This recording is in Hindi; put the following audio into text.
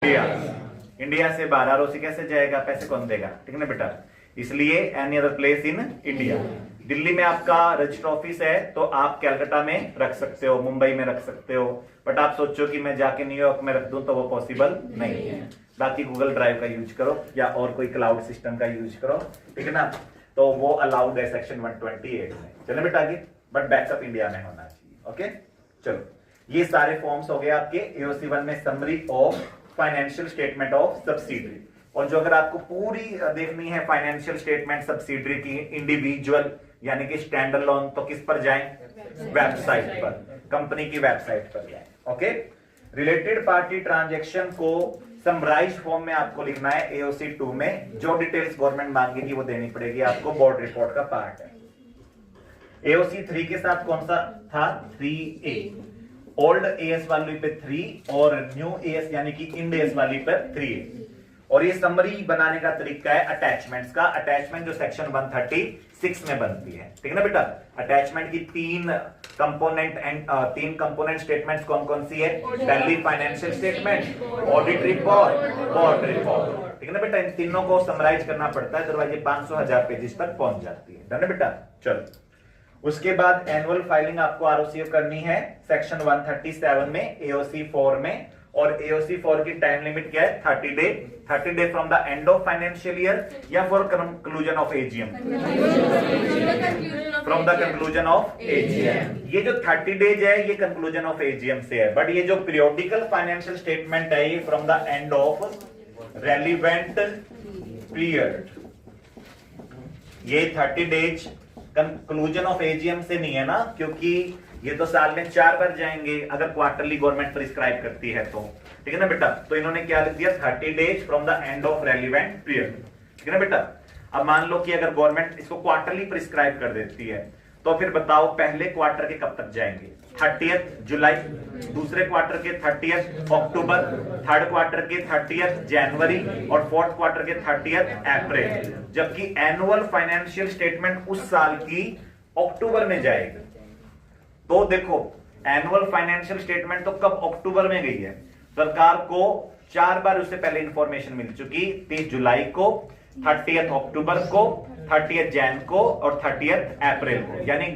इंडिया, इंडिया से बाहर आरओसी कैसे जाएगा, पैसे कौन देगा, ठीक है ना बेटा। इसलिए any other place in India. Delhi में आपका रजिस्टर ऑफिस है तो आप कैलकाटा में रख सकते हो, मुंबई में रख सकते हो, बट आप सोचो कि मैं जाके न्यूयॉर्क में रख दूं तो वो पॉसिबल नहीं है। बाकी गूगल ड्राइव का यूज करो या और कोई क्लाउड सिस्टम का यूज करो, ठीक है ना, तो वो अलाउड है सेक्शन 128 में। चलो बेटा आगे, बट बैकअप इंडिया में होना चाहिए। ओके चलो, ये सारे फॉर्म्स हो गए आपके एओसी 1 में, summary of financial statement of subsidiary. और जो अगर आपको पूरी देखनी है फाइनेंशियल स्टेटमेंट सब्सिडरी की इंडिविजुअल यानी कि स्टैंड अलोन, तो किस पर जाएं, वेबसाइट पर, कंपनी की वेबसाइट पर जाएं। ओके, रिलेटेड पार्टी ट्रांजैक्शन को समराइज फॉर्म में आपको लिखना है एओसी 2 में। जो डिटेल्स गवर्नमेंट मांगेगी वो देनी पड़ेगी आपको, बोर्ड रिपोर्ट का पार्ट है। एओसी 3 के साथ कौन सा था, 3A, ओल्ड एएस वाली पे 3 और न्यू एएस यानी कि इंड एएस वाली पे 3A। और ये समरी बनाने का तरीका है अटैचमेंट्स का। अटैचमेंट जो सेक्शन 136 में बनती है, ठीक है ना बेटा। अटैचमेंट की तीन कंपोनेंट स्टेटमेंट्स कौन कौन सी है, पहली financial statement, audit report, board report, ठीक है ना बेटा। इन तीनों को समराइज करना पड़ता है, अदरवाइज ये 500,000 पेजेस तक पहुंच जाती है, डन है बेटा। चलो, उसके बाद एनुअल फाइलिंग आपको आरओसीएफ करनी है सेक्शन 137 में, एओसी 4 में। और एओसी 4 की टाइम लिमिट क्या है, 30 day from the end of financial year या for conclusion of AGM, from the conclusion of AGM. ये जो 30 डेज है ये कंक्लूजन ऑफ एजीएम से है, बट ये जो पीरियोडिकल फाइनेंशियल स्टेटमेंट है ये from the end of relevant period. ये 30 डेज कंक्लूजन ऑफ एजीएम से नहीं है ना, क्योंकि ये तो साल में 4 बार जाएंगे अगर क्वार्टरली गवर्नमेंट प्रिस्क्राइब करती है तो, ठीक है ना बेटा। तो इन्होंने क्या लिख दिया, 30 days from the end of relevant period, ठीक है ना बेटा। अब मान लो कि अगर गवर्नमेंट इसको क्वार्टरली प्रिस्क्राइब कर देती है तो फिर बताओ पहले क्वार्टर के कब तक जाएंगे, 30 जुलाई, दूसरे क्वार्टर के 30 अक्टूबर, थर्ड क्वार्टर के 30 जनवरी और फोर्थ क्वार्टर के 30 अप्रैल। जबकि एनुअल फाइनेंशियल स्टेटमेंट उस साल की अक्टूबर में जाएगी। तो देखो एनुअल फाइनेंशियल स्टेटमेंट तो कब अक्टूबर में गई है, सरकार को 4 बार उससे पहले इंफॉर्मेशन मिल चुकी, 30 जुलाई को, 30 अक्टूबर को, 30 जैन को और 30 अप्रैल को, यानी